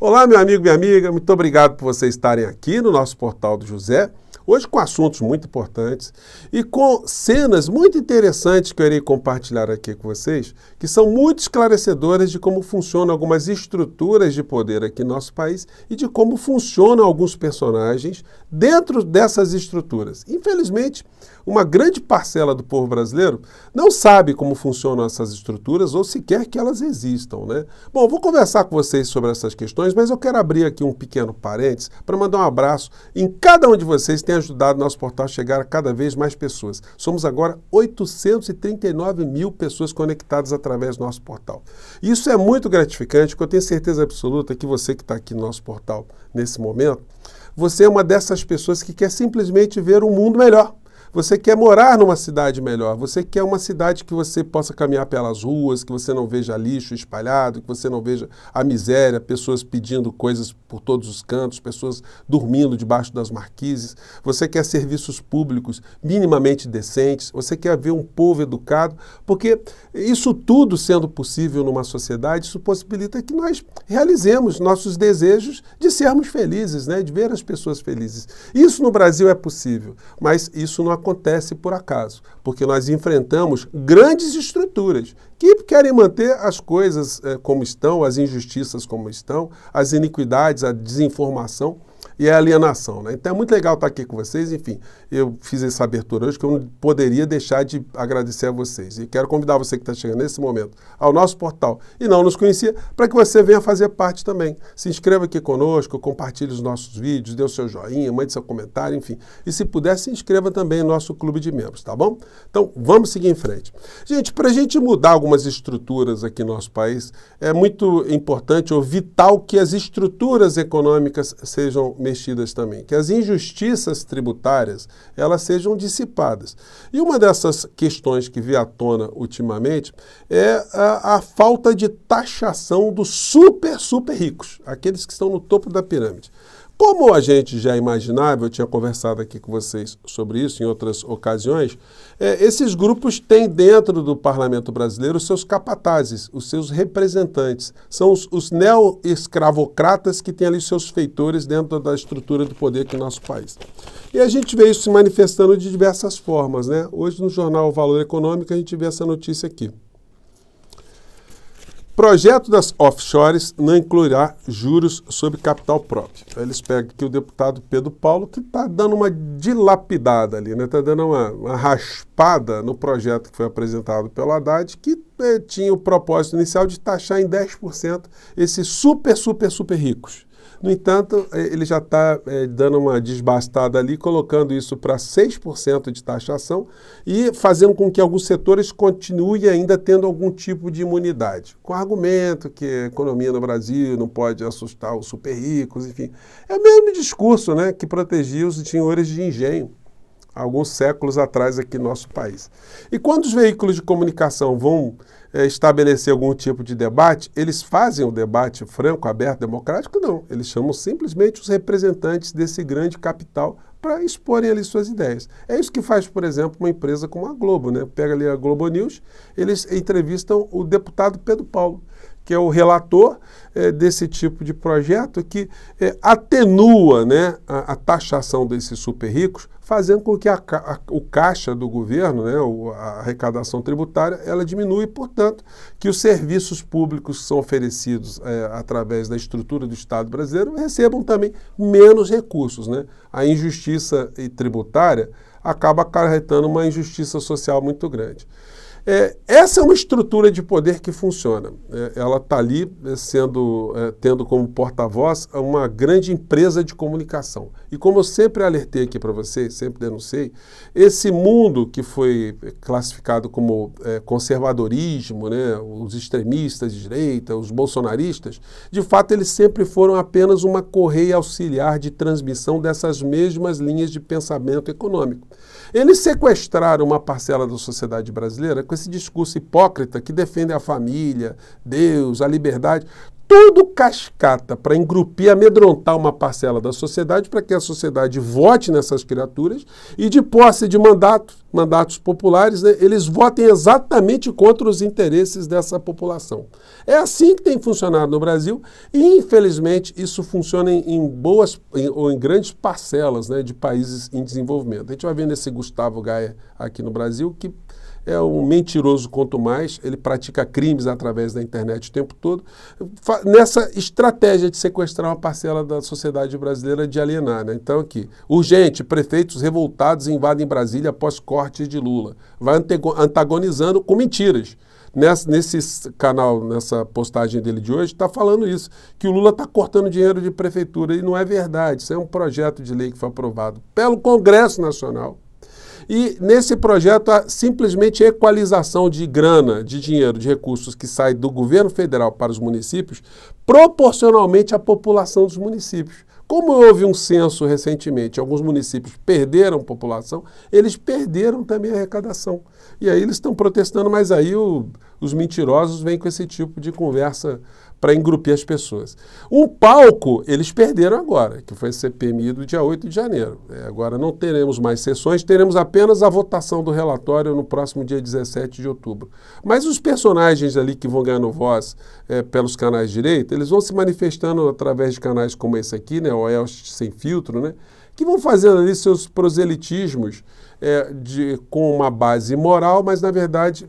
Olá, meu amigo, minha amiga, muito obrigado por vocês estarem aqui no nosso Portal do José, hoje com assuntos muito importantes e com cenas muito interessantes que eu irei compartilhar aqui com vocês, que são muito esclarecedoras de como funcionam algumas estruturas de poder aqui no nosso país e de como funcionam alguns personagens dentro dessas estruturas. Infelizmente, uma grande parcela do povo brasileiro não sabe como funcionam essas estruturas ou sequer que elas existam, né? Bom, vou conversar com vocês sobre essas questões, mas eu quero abrir aqui um pequeno parênteses para mandar um abraço em cada um de vocês que tem ajudado nosso portal a chegar a cada vez mais pessoas. Somos agora 839 mil pessoas conectadas através do nosso portal. Isso é muito gratificante, porque eu tenho certeza absoluta que você que está aqui no nosso portal nesse momento, você é uma dessas pessoas que quer simplesmente ver um mundo melhor. Você quer morar numa cidade melhor, você quer uma cidade que você possa caminhar pelas ruas, que você não veja lixo espalhado, que você não veja a miséria, pessoas pedindo coisas por todos os cantos, pessoas dormindo debaixo das marquises. Você quer serviços públicos minimamente decentes, você quer ver um povo educado, porque isso tudo sendo possível numa sociedade, isso possibilita que nós realizemos nossos desejos de sermos felizes, né? De ver as pessoas felizes. Isso no Brasil é possível, mas isso não acontece por acaso, porque nós enfrentamos grandes estruturas que querem manter as coisas como estão, as injustiças como estão, as iniquidades, a desinformação e a alienação, né? Então é muito legal estar aqui com vocês. Enfim, eu fiz essa abertura hoje que eu não poderia deixar de agradecer a vocês. E quero convidar você que está chegando nesse momento ao nosso portal e não nos conhecia, para que você venha fazer parte também. Se inscreva aqui conosco, compartilhe os nossos vídeos, dê o seu joinha, mande seu comentário, enfim. E se puder, se inscreva também no nosso clube de membros, tá bom? Então, vamos seguir em frente. Gente, para a gente mudar algumas estruturas aqui no nosso país, é muito importante ou vital que as estruturas econômicas sejam mexidas também, que as injustiças tributárias elas sejam dissipadas. E uma dessas questões que veio à tona ultimamente é a falta de taxação dos super ricos, aqueles que estão no topo da pirâmide. Como a gente já imaginava, eu tinha conversado aqui com vocês sobre isso em outras ocasiões, esses grupos têm dentro do parlamento brasileiro os seus capatazes, os seus representantes. São os neo-escravocratas que têm ali seus feitores dentro da estrutura do poder aqui no nosso país. E a gente vê isso se manifestando de diversas formas, né? Hoje no jornal Valor Econômico a gente vê essa notícia aqui. Projeto das offshores não incluirá juros sobre capital próprio. Eles pegam aqui o deputado Pedro Paulo, que está dando uma dilapidada ali, né? Está dando uma raspada no projeto que foi apresentado pelo Haddad, que tinha o propósito inicial de taxar em 10% esses super ricos. No entanto, ele já está dando uma desbastada ali, colocando isso para 6% de taxação e fazendo com que alguns setores continuem ainda tendo algum tipo de imunidade. Com o argumento que a economia no Brasil não pode assustar os super ricos, enfim. É o mesmo discurso, né, que protegia os senhores de engenho alguns séculos atrás aqui no nosso país. E quando os veículos de comunicação vão estabelecer algum tipo de debate, eles fazem o debate franco, aberto, democrático? Não. Eles chamam simplesmente os representantes desse grande capital para exporem ali suas ideias. É isso que faz, por exemplo, uma empresa como a Globo, né? Pega ali a Globo News, eles entrevistam o deputado Pedro Paulo, que é o relator desse tipo de projeto que atenua, né, a taxação desses super ricos, fazendo com que o caixa do governo, né, a arrecadação tributária, ela diminui, portanto, que os serviços públicos que são oferecidos através da estrutura do Estado brasileiro recebam também menos recursos, né? A injustiça tributária acaba acarretando uma injustiça social muito grande. Essa é uma estrutura de poder que funciona. Ela está ali tendo como porta-voz uma grande empresa de comunicação. E como eu sempre alertei aqui para vocês, sempre denunciei, esse mundo que foi classificado como conservadorismo, né, os extremistas de direita, os bolsonaristas, de fato eles sempre foram apenas uma correia auxiliar de transmissão dessas mesmas linhas de pensamento econômico. Eles sequestraram uma parcela da sociedade brasileira com com esse discurso hipócrita que defende a família, Deus, a liberdade, tudo cascata para engrupir, amedrontar uma parcela da sociedade para que a sociedade vote nessas criaturas e, de posse de mandatos populares, né, eles votem exatamente contra os interesses dessa população. É assim que tem funcionado no Brasil e, infelizmente, isso funciona ou em grandes parcelas, né, de países em desenvolvimento. A gente vai vendo esse Gustavo Gaia aqui no Brasil, que é um mentiroso quanto mais, ele pratica crimes através da internet o tempo todo, nessa estratégia de sequestrar uma parcela da sociedade brasileira, de alienar, né? Então aqui, urgente, prefeitos revoltados invadem Brasília após corte de Lula. Vai antagonizando com mentiras. Nesse canal, nessa postagem dele de hoje, está falando isso, que o Lula está cortando dinheiro de prefeitura, e não é verdade. Isso é um projeto de lei que foi aprovado pelo Congresso Nacional. E nesse projeto há simplesmente equalização de grana, de dinheiro, de recursos que sai do governo federal para os municípios, proporcionalmente à população dos municípios. Como houve um censo recentemente, alguns municípios perderam população, eles perderam também a arrecadação. E aí eles estão protestando, mas aí os mentirosos vêm com esse tipo de conversa para engrupir as pessoas. Um palco eles perderam agora, que foi a CPMI do dia 8 de janeiro. Agora não teremos mais sessões, teremos apenas a votação do relatório no próximo dia 17 de outubro. Mas os personagens ali que vão ganhando voz pelos canais de direita, eles vão se manifestando através de canais como esse aqui, né, o Oeste Sem Filtro, né, que vão fazendo ali seus proselitismos com uma base moral, mas na verdade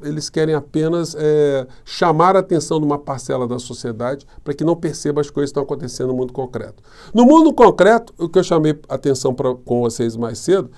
eles querem apenas chamar a atenção de uma parcela da sociedade para que não perceba as coisas que estão acontecendo no mundo concreto. No mundo concreto, o que eu chamei a atenção com vocês mais cedo,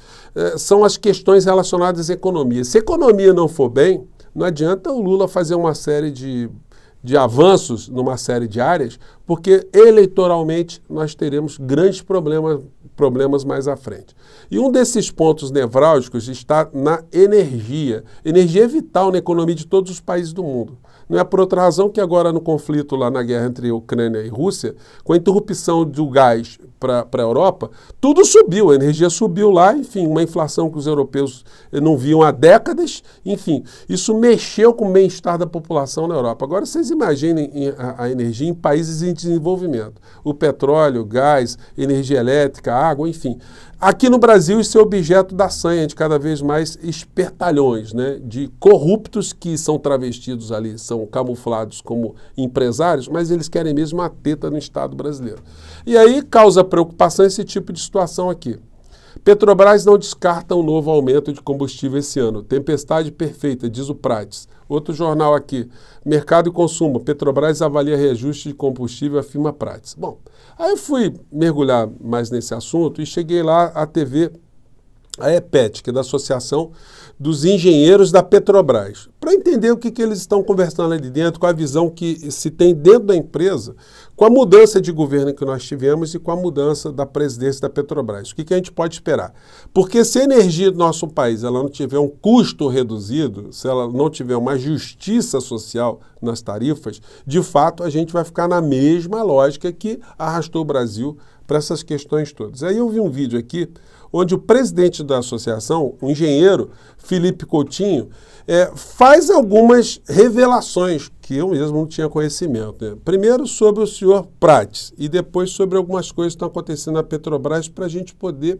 são as questões relacionadas à economia. Se a economia não for bem, não adianta o Lula fazer uma série de avanços numa série de áreas, porque eleitoralmente nós teremos grandes problemas mais à frente. E um desses pontos nevrálgicos está na energia. Energia é vital na economia de todos os países do mundo. Não é por outra razão que agora no conflito lá na guerra entre Ucrânia e Rússia, com a interrupção do gás para a Europa, tudo subiu, a energia subiu lá, enfim, uma inflação que os europeus não viam há décadas, enfim, isso mexeu com o bem-estar da população na Europa. Agora vocês imaginem a energia em países em desenvolvimento, o petróleo, o gás, energia elétrica, água, enfim. Aqui no Brasil isso é objeto da sanha de cada vez mais espertalhões, né, de corruptos que são travestidos ali, são camuflados como empresários, mas eles querem mesmo a teta no Estado brasileiro. E aí causa preocupação esse tipo de situação aqui. Petrobras não descarta um novo aumento de combustível esse ano. Tempestade perfeita, diz o Prates. Outro jornal aqui, Mercado e Consumo. Petrobras avalia reajuste de combustível, afirma Prates. Bom, aí eu fui mergulhar mais nesse assunto e cheguei lá à TV, a EPET, que é da Associação dos Engenheiros da Petrobras, para entender o que eles estão conversando ali dentro, com a visão que se tem dentro da empresa, com a mudança de governo que nós tivemos e com a mudança da presidência da Petrobras. O que a gente pode esperar? Porque se a energia do nosso país ela não tiver um custo reduzido, se ela não tiver uma justiça social nas tarifas, de fato a gente vai ficar na mesma lógica que arrastou o Brasil para essas questões todas. Aí eu vi um vídeo aqui onde o presidente da associação, o engenheiro Felipe Coutinho, faz algumas revelações que eu mesmo não tinha conhecimento, né? Primeiro sobre o senhor Prates e depois sobre algumas coisas que estão acontecendo na Petrobras para a gente poder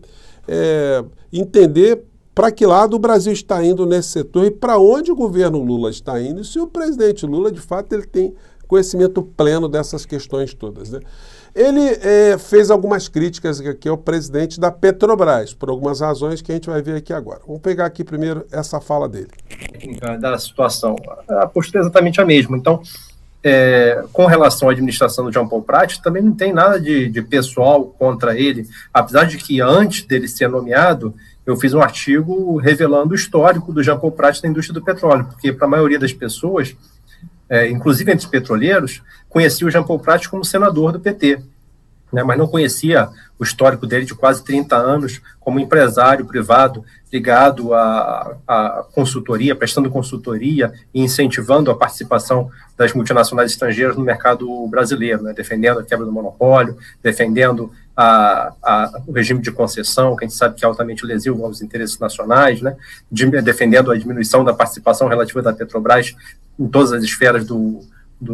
entender para que lado o Brasil está indo nesse setor e para onde o governo Lula está indo e se o presidente Lula, de fato, ele tem conhecimento pleno dessas questões todas, né? Ele fez algumas críticas aqui ao presidente da Petrobras, por algumas razões que a gente vai ver aqui agora. Vamos pegar aqui primeiro essa fala dele. Da situação, a postura é exatamente a mesma. Então, com relação à administração do Jean Paul Prat, também não tem nada de pessoal contra ele, apesar de que antes dele ser nomeado, eu fiz um artigo revelando o histórico do Jean Paul Prat na indústria do petróleo, porque para a maioria das pessoas, inclusive entre os petroleiros, conhecia o Jean Paul Prat como senador do PT. né, mas não conhecia o histórico dele de quase 30 anos como empresário privado ligado à consultoria, prestando consultoria e incentivando a participação das multinacionais estrangeiras no mercado brasileiro, né, defendendo a quebra do monopólio, defendendo o regime de concessão, que a gente sabe que é altamente lesivo aos interesses nacionais, né, defendendo a diminuição da participação relativa da Petrobras em todas as esferas do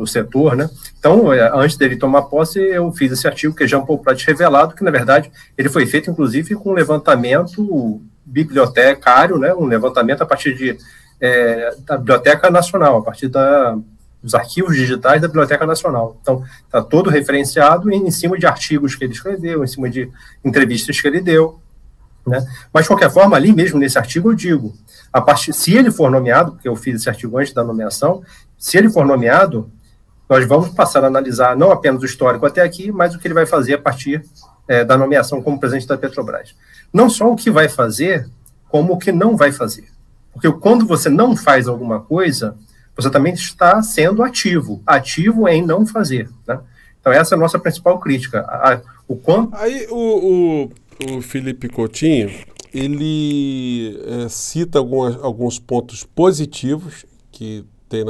setor, né? Então, antes dele tomar posse, eu fiz esse artigo que é Jean Paul Prat revelado, que, na verdade, ele foi feito, inclusive, com um levantamento bibliotecário, né? Um levantamento a partir da Biblioteca Nacional, a partir dos arquivos digitais da Biblioteca Nacional. Então, está todo referenciado em cima de artigos que ele escreveu, em cima de entrevistas que ele deu, né? Mas, de qualquer forma, ali mesmo nesse artigo eu digo, se ele for nomeado, porque eu fiz esse artigo antes da nomeação, se ele for nomeado, nós vamos passar a analisar não apenas o histórico até aqui, mas o que ele vai fazer a partir da nomeação como presidente da Petrobras. Não só o que vai fazer, como o que não vai fazer. Porque quando você não faz alguma coisa, você também está sendo ativo em não fazer, né? Então essa é a nossa principal crítica. Aí o Felipe Coutinho, ele cita alguns pontos positivos que tem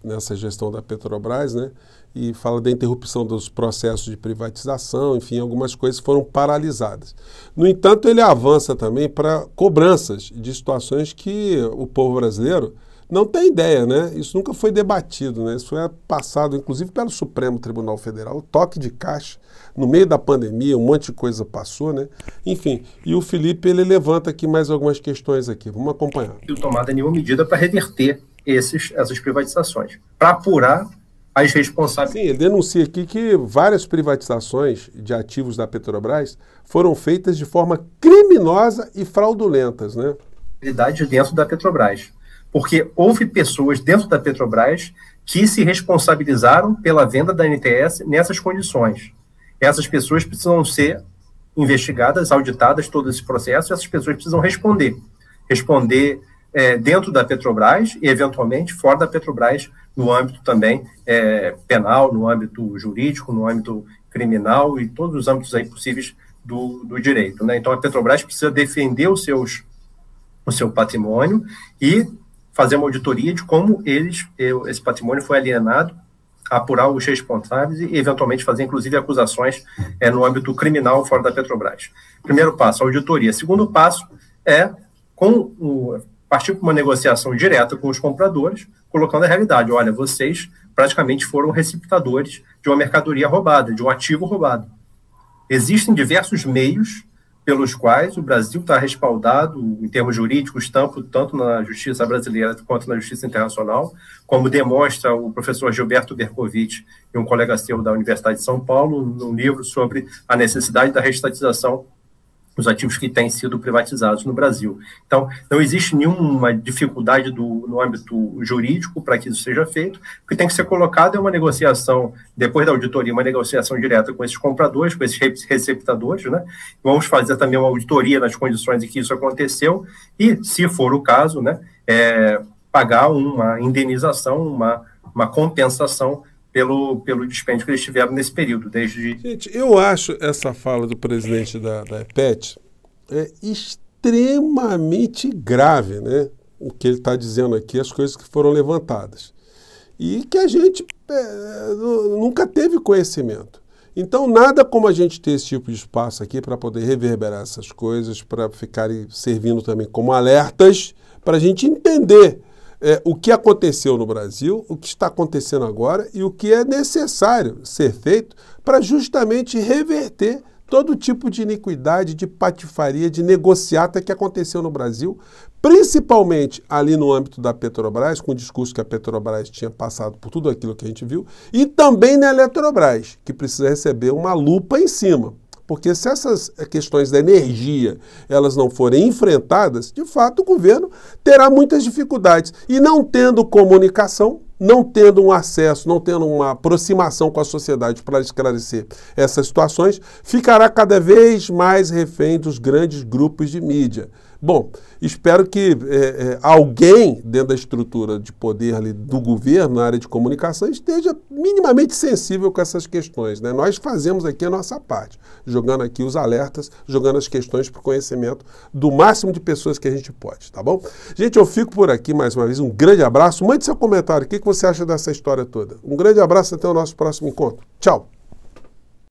nessa gestão da Petrobras, né? E fala da interrupção dos processos de privatização, enfim, algumas coisas foram paralisadas. No entanto, ele avança também para cobranças de situações que o povo brasileiro não tem ideia, né? Isso nunca foi debatido, né? Isso foi passado, inclusive, pelo Supremo Tribunal Federal, o toque de caixa, no meio da pandemia, um monte de coisa passou, né? Enfim, e o Felipe, ele levanta aqui mais algumas questões aqui. Vamos acompanhar. Não tomada nenhuma medida para reverter essas privatizações, para apurar as responsabilidades. Sim, ele denuncia aqui que várias privatizações de ativos da Petrobras foram feitas de forma criminosa e fraudulentas, né? Dentro da Petrobras. Porque houve pessoas dentro da Petrobras que se responsabilizaram pela venda da NTS nessas condições. Essas pessoas precisam ser investigadas, auditadas, todo esse processo, e essas pessoas precisam responder dentro da Petrobras e, eventualmente, fora da Petrobras, no âmbito também penal, no âmbito jurídico, no âmbito criminal e todos os âmbitos aí possíveis do direito, né? Então, a Petrobras precisa defender o seu patrimônio e fazer uma auditoria de como esse patrimônio foi alienado, apurar os responsáveis e, eventualmente, fazer, inclusive, acusações no âmbito criminal fora da Petrobras. Primeiro passo, auditoria. Segundo passo partir para uma negociação direta com os compradores, colocando a realidade. Olha, vocês praticamente foram receptadores de uma mercadoria roubada, de um ativo roubado. Existem diversos meios pelos quais o Brasil está respaldado, em termos jurídicos, tanto na justiça brasileira quanto na justiça internacional, como demonstra o professor Gilberto Bercovitch e um colega seu da Universidade de São Paulo, num livro sobre a necessidade da reestatização dos ativos que têm sido privatizados no Brasil. Então, não existe nenhuma dificuldade no âmbito jurídico para que isso seja feito. O que tem que ser colocado é uma negociação, depois da auditoria, uma negociação direta com esses compradores, com esses receptadores, né? Vamos fazer também uma auditoria nas condições em que isso aconteceu e, se for o caso, né, pagar uma indenização, uma compensação pelo dispêndio que eles tiveram nesse período. Gente, eu acho essa fala do presidente da EPET extremamente grave, né? O que ele está dizendo aqui, as coisas que foram levantadas. E que a gente nunca teve conhecimento. Então, nada como a gente ter esse tipo de espaço aqui para poder reverberar essas coisas, para ficarem servindo também como alertas, para a gente entender o que aconteceu no Brasil, o que está acontecendo agora e o que é necessário ser feito para justamente reverter todo tipo de iniquidade, de patifaria, de negociata que aconteceu no Brasil, principalmente ali no âmbito da Petrobras, com o discurso que a Petrobras tinha passado por tudo aquilo que a gente viu, e também na Eletrobras, que precisa receber uma lupa em cima. Porque se essas questões da energia elas não forem enfrentadas, de fato o governo terá muitas dificuldades. E não tendo comunicação, não tendo um acesso, não tendo uma aproximação com a sociedade para esclarecer essas situações, ficará cada vez mais refém dos grandes grupos de mídia. Bom, espero que alguém dentro da estrutura de poder ali do governo, na área de comunicação, esteja minimamente sensível com essas questões, né? Nós fazemos aqui a nossa parte, jogando aqui os alertas, jogando as questões para o conhecimento do máximo de pessoas que a gente pode, tá bom? Gente, eu fico por aqui mais uma vez, um grande abraço, mande seu comentário, o que você acha dessa história toda? Um grande abraço, até o nosso próximo encontro. Tchau!